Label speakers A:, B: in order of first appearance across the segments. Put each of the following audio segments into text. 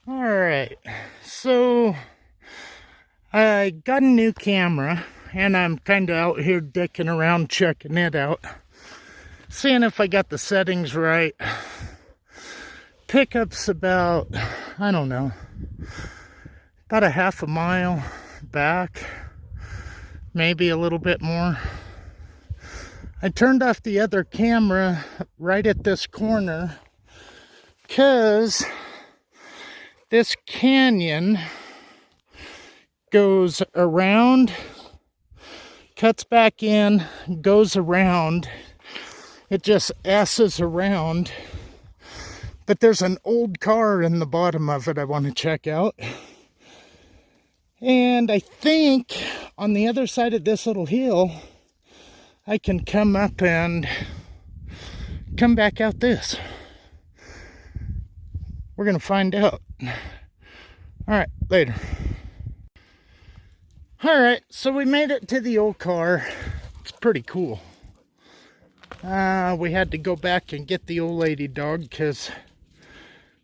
A: Alright, so I got a new camera and I'm kind of out here dicking around checking it out, seeing if I got the settings right. Pickup's about, I don't know, about a half a mile back, maybe a little bit more. I turned off the other camera right at this corner because this canyon goes around, cuts back in, goes around. It just S's around. But there's an old car in the bottom of it I want to check out. And I think on the other side of this little hill, I can come up and come back out this. We're going to find out. Alright, later. Alright, so we made it to the old car. It's pretty cool. We had to go back and get the old lady dog because,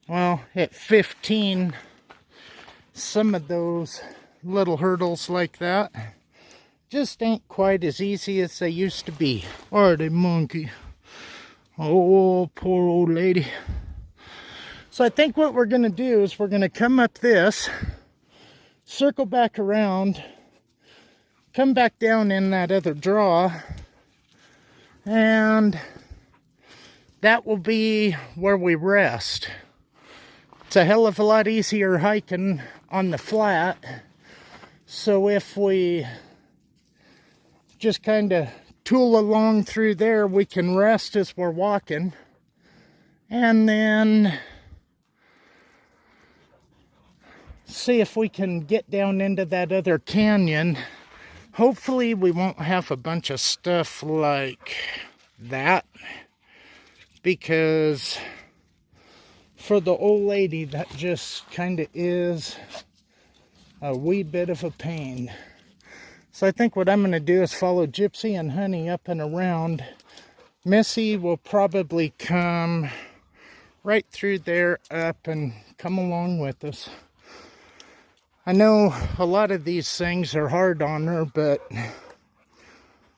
A: well, at 15, some of those little hurdles like that just ain't quite as easy as they used to be. Are they, monkey? Oh, poor old lady. So I think what we're going to do is we're going to come up this, circle back around, come back down in that other draw, and that will be where we rest. It's a hell of a lot easier hiking on the flat. So if we just kind of tool along through there, we can rest as we're walking. And then see if we can get down into that other canyon. Hopefully we won't have a bunch of stuff like that, because for the old lady that just kind of is a wee bit of a pain. So I think what I'm going to do is follow Gypsy and Honey up and around. Missy will probably come right through there up and come along with us. I know a lot of these things are hard on her, but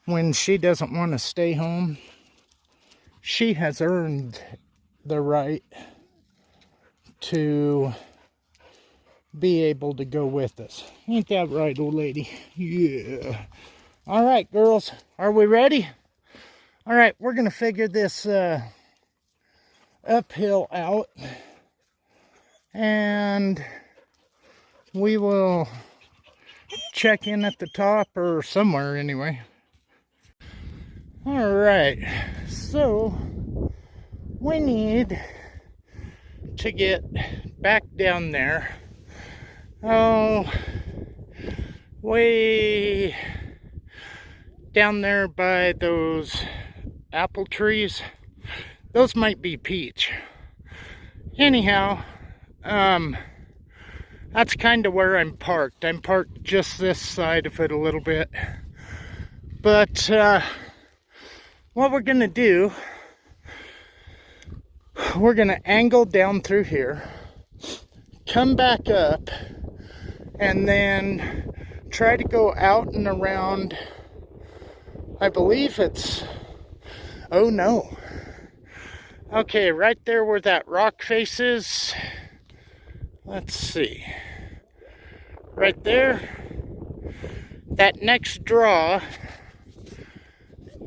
A: when she doesn't want to stay home, she has earned the right to be able to go with us. Ain't that right, old lady? Yeah. All right, girls, are we ready? All right, we're going to figure this uphill out, and we will check in at the top or somewhere anyway. All right, so we need to get back down there. Oh, way down there by those apple trees. Those might be peach. Anyhow, that's kind of where I'm parked. I'm parked just this side of it a little bit. But what we're going to do, we're going to angle down through here, come back up, and then try to go out and around. I believe it's, oh no. Okay, right there where that rock face is. Let's see. Right there. That next draw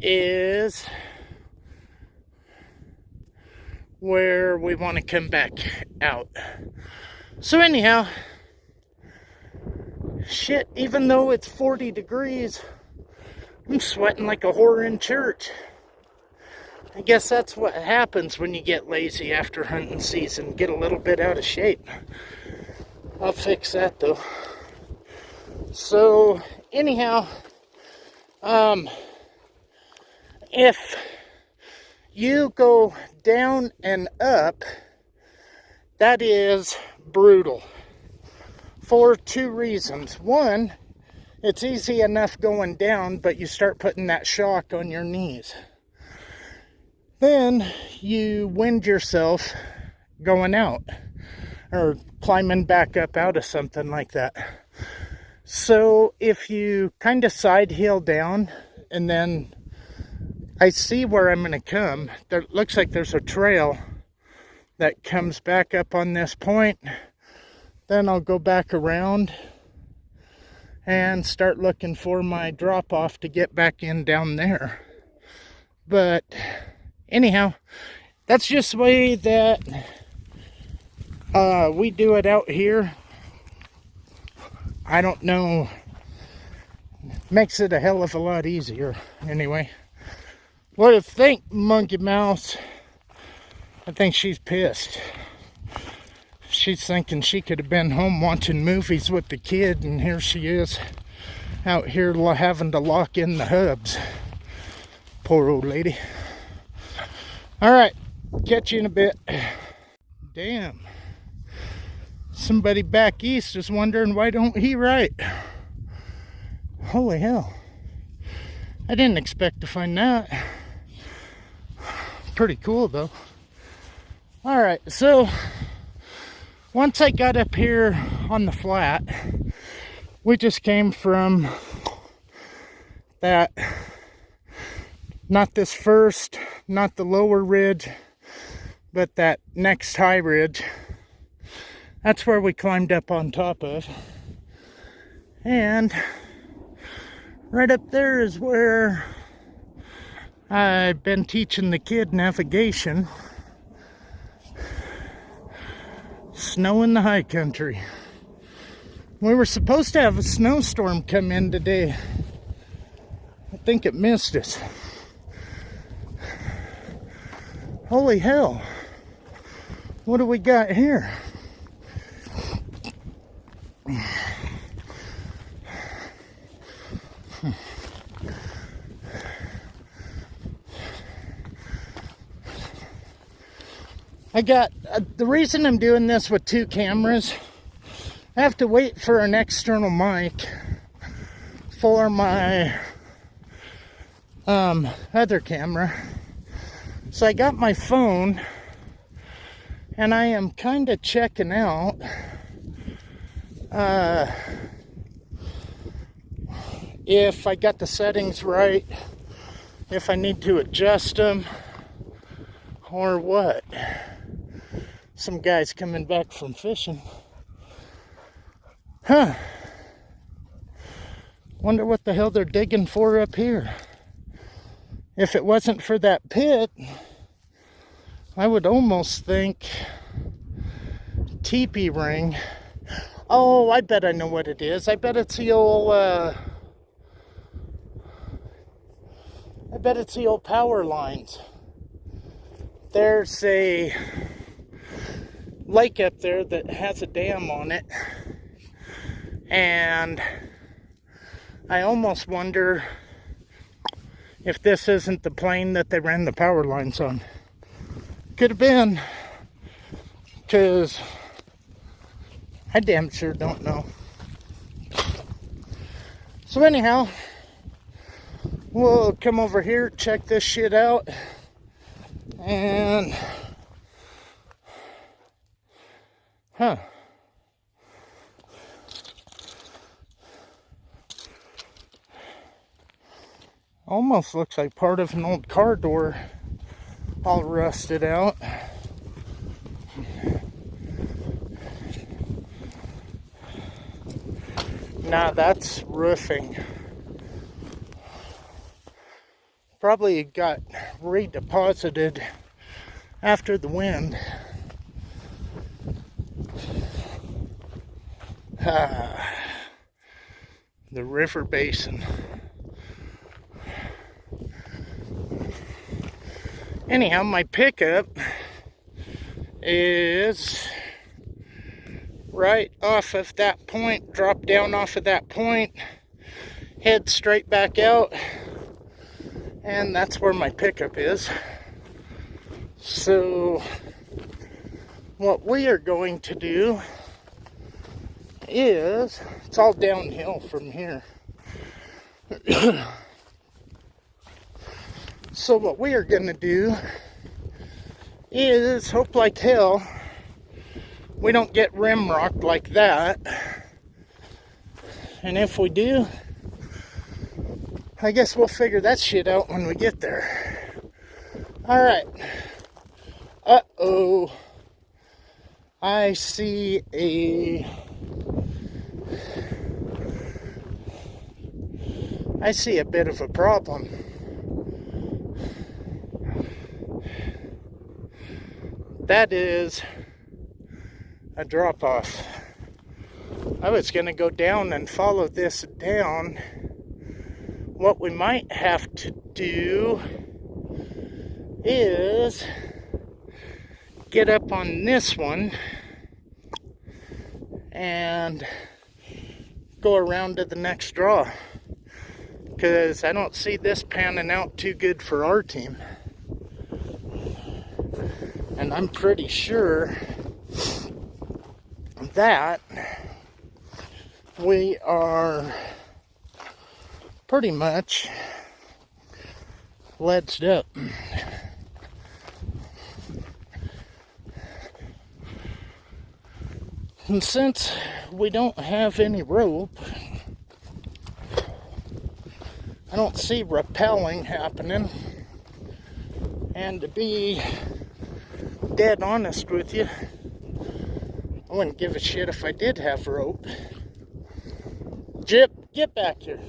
A: is where we want to come back out. So anyhow, shit, even though it's 40 degrees, I'm sweating like a whore in church. I guess that's what happens when you get lazy after hunting season. Get a little bit out of shape. I'll fix that though. So anyhow, if you go down and up, that is brutal for two reasons. One, it's easy enough going down, but you start putting that shock on your knees. Then you wind yourself going out. or climbing back up out of something like that. So if you kind of side hill down, and then I see where I'm going to come. There looks like there's a trail that comes back up on this point. Then I'll go back around and start looking for my drop off to get back in down there. But anyhow, that's just the way that we do it out here. I don't know. Makes it a hell of a lot easier anyway. What do you think, Monkey Mouse? I think she's pissed. She's thinking she could have been home watching movies with the kid, and here she is out here having to lock in the hubs. Poor old lady. Alright, catch you in a bit. Damn. Somebody back east is wondering why don't he write. Holy hell. I didn't expect to find that. Pretty cool though. Alright, so once I got up here on the flat, we just came from that, not this first, not the lower ridge, but that next high ridge. That's where we climbed up on top of. And right up there is where I've been teaching the kid navigation. Snow in the high country. We were supposed to have a snowstorm come in today. I think it missed us. Holy hell. What do we got here? I got, the reason I'm doing this with two cameras, I have to wait for an external mic for my other camera. So I got my phone, and I am kind of checking out if I got the settings right, if I need to adjust them, or what. Some guys coming back from fishing. Huh. Wonder what the hell they're digging for up here. If it wasn't for that pit, I would almost think teepee ring. Oh, I bet I know what it is. I bet it's the old power lines. There's a lake up there that has a dam on it, and I almost wonder if this isn't the plane that they ran the power lines on. Could have been, because I damn sure don't know. So anyhow, we'll come over here, check this shit out, and almost looks like part of an old car door, all rusted out. Nah, that's roofing. Probably got redeposited after the wind. The river basin. Anyhow, my pickup is right off of that point, drop down off of that point, head straight back out, and that's where my pickup is. So what we are going to do is, it's all downhill from here. So what we are going to do is, hope like hell, we don't get rim rocked like that. And if we do, I guess we'll figure that shit out when we get there. Alright. Uh-oh. I see a bit of a problem. That is a drop-off. I was going to go down and follow this down. What we might have to do is get up on this one and go around to the next draw, because I don't see this panning out too good for our team. And I'm pretty sure that we are pretty much ledged up. And since we don't have any rope, I don't see rappelling happening. And to be dead honest with you, I wouldn't give a shit if I did have rope. Jip, get back here.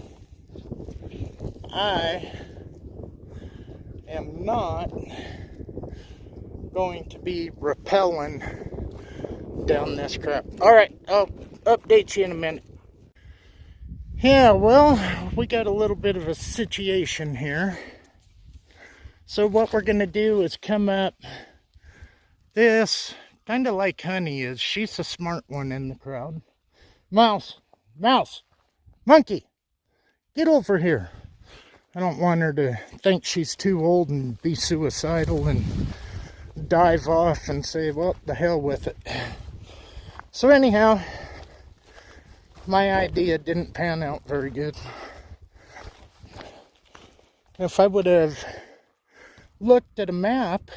A: I am not going to be rappelling down this crap. Alright, I'll update you in a minute. Yeah, well, we got a little bit of a situation here. So what we're going to do is come up this, kind of like Honey is. She's the smart one in the crowd. Mouse, monkey, get over here. I don't want her to think she's too old and be suicidal and dive off and say, well, the hell with it. So anyhow, my idea didn't pan out very good. If I would have looked at a map,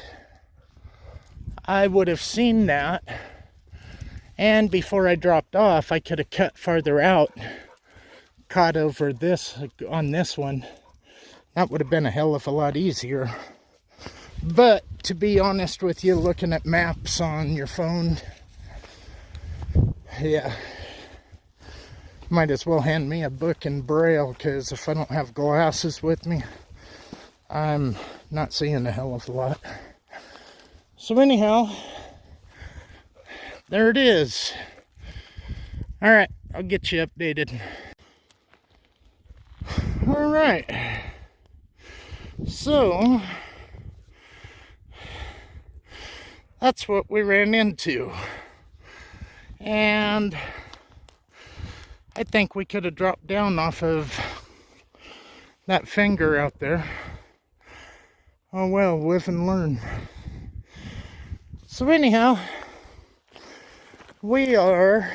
A: I would have seen that, and before I dropped off, I could have cut farther out, caught over this, on this one. That would have been a hell of a lot easier. But to be honest with you, looking at maps on your phone, yeah, might as well hand me a book in Braille, because if I don't have glasses with me, I'm not seeing a hell of a lot. So anyhow, there it is. Alright, I'll get you updated. Alright. So, that's what we ran into. And I think we could have dropped down off of that finger out there. Oh well, live and learn. So anyhow, we are,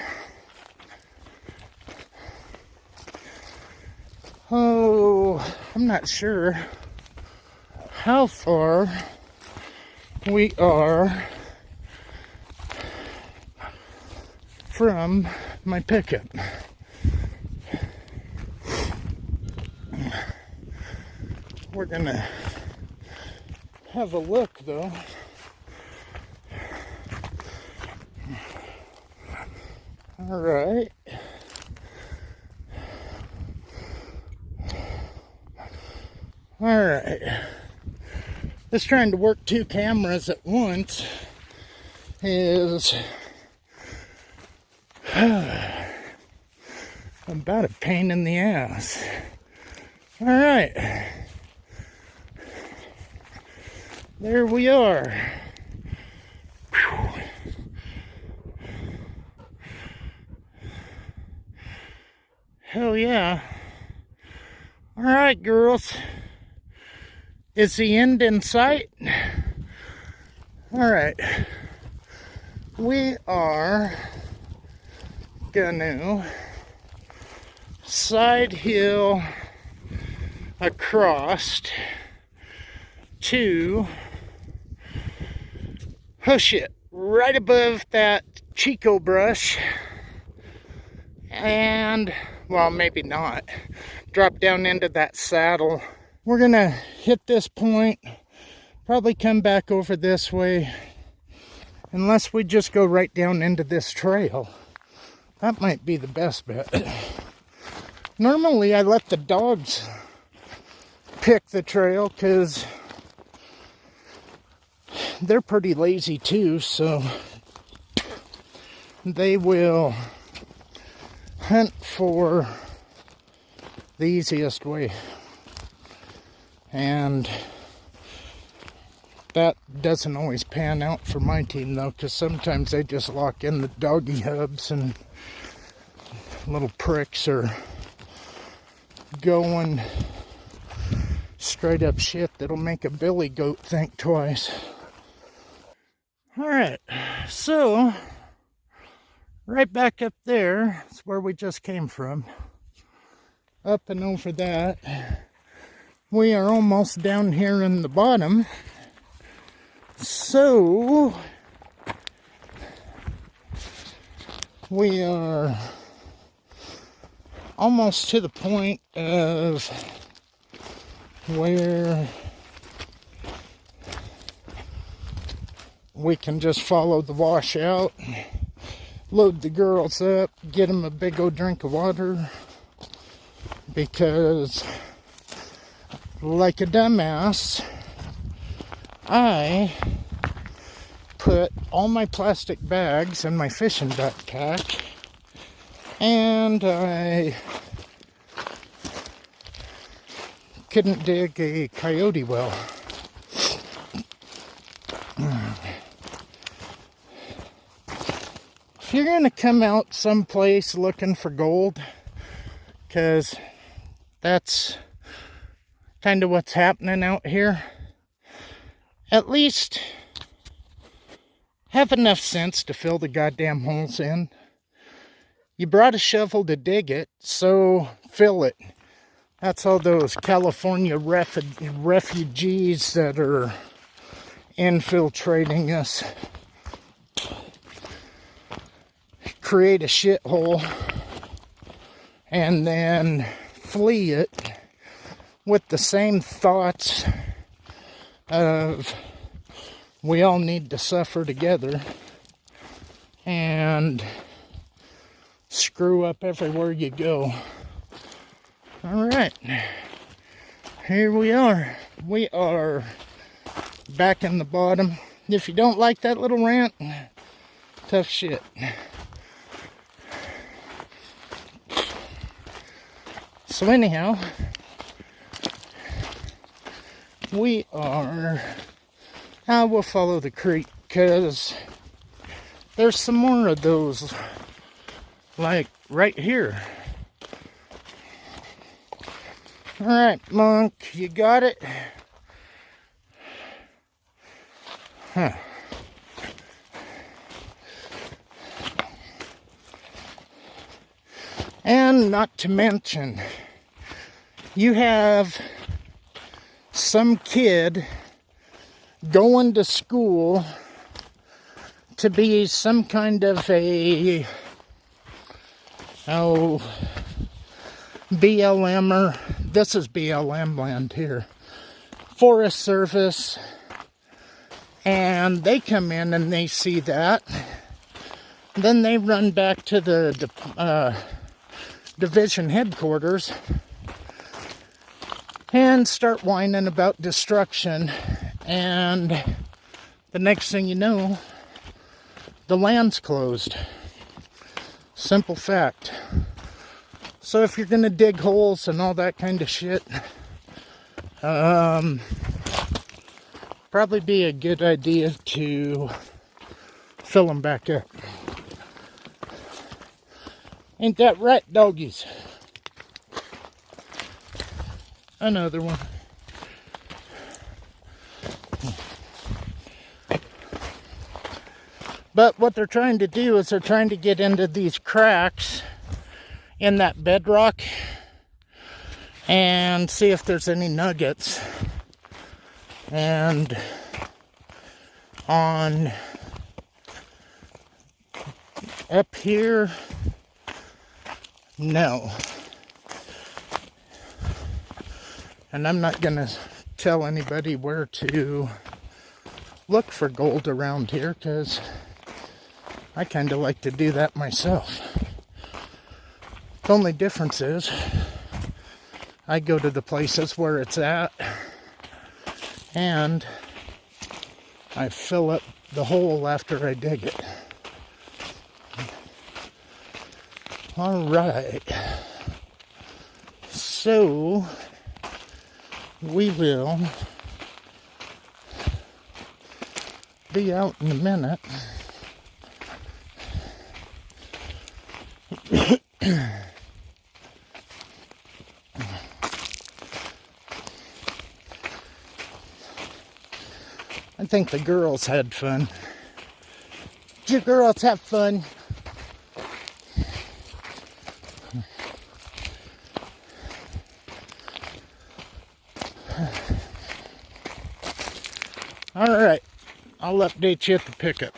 A: I'm not sure how far we are from my pickup. We're gonna have a look though. All right. All right. Just trying to work two cameras at once is about a pain in the ass. All right. There we are. Whew. Hell yeah. All right, girls. Is the end in sight? All right. We are gonna side hill across to, oh shit, right above that Chico brush. And, well, maybe not. Drop down into that saddle. We're gonna hit this point, probably come back over this way, unless we just go right down into this trail. That might be the best bet. Normally I let the dogs pick the trail because they're pretty lazy too, so they will hunt for the easiest way. And that doesn't always pan out for my team though, because sometimes they just lock in the doggy hubs and little pricks are going straight up shit that'll make a billy goat think twice. Alright, so right back up there is where we just came from. Up and over that. We are almost down here in the bottom. So we are almost to the point of where we can just follow the washout, load the girls up, get them a big old drink of water, because like a dumbass, I put all my plastic bags in my fishing backpack, and I couldn't dig a coyote well. If you're going to come out someplace looking for gold, because that's kind of what's happening out here, at least have enough sense to fill the goddamn holes in. You brought a shovel to dig it, so fill it. That's all those California refugees that are infiltrating us. Create a shithole and then flee it with the same thoughts of we all need to suffer together and screw up everywhere you go. Alright, here we are. We are back in the bottom. If you don't like that little rant, tough shit. So anyhow, we are, we'll follow the creek, because there's some more of those, like right here. Alright, Monk, you got it? Huh. And not to mention, you have some kid going to school to be some kind of a BLMer. This is BLM land here. Forest Service. And they come in and they see that. Then they run back to the division headquarters and start whining about destruction. And the next thing you know, the land's closed. Simple fact. So if you're going to dig holes and all that kind of shit, probably be a good idea to fill them back up. Ain't that right, doggies? Another one. But what they're trying to do is they're trying to get into these cracks in that bedrock and see if there's any nuggets. And on Up here, no. And I'm not going to tell anybody where to look for gold around here, because I kind of like to do that myself. The only difference is I go to the places where it's at, and I fill up the hole after I dig it. All right. So we will be out in a minute. I think the girls had fun. Did you girls have fun? Alright, I'll update you at the pickup.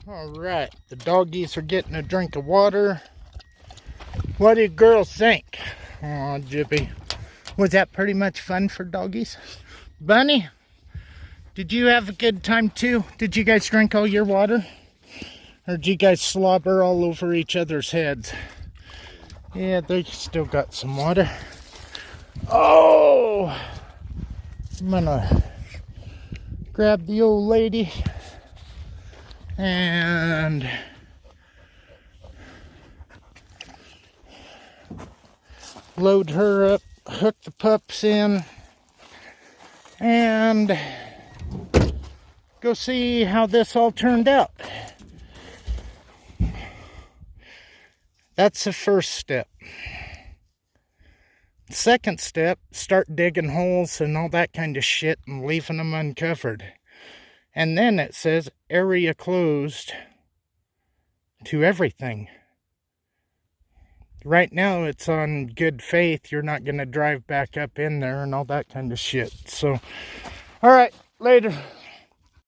A: Alright, the doggies are getting a drink of water. What do you girls think? Aw, Jippy. Was that pretty much fun for doggies? Bunny, did you have a good time too? Did you guys drink all your water? Or did you guys slobber all over each other's heads? Yeah, they still got some water. Oh! I'm gonna grab the old lady and load her up, hook the pups in, and go see how this all turned out. That's the first step. Second step, start digging holes and all that kind of shit and leaving them uncovered. And then it says area closed to everything. Right now it's on good faith. You're not going to drive back up in there and all that kind of shit. So, all right, later.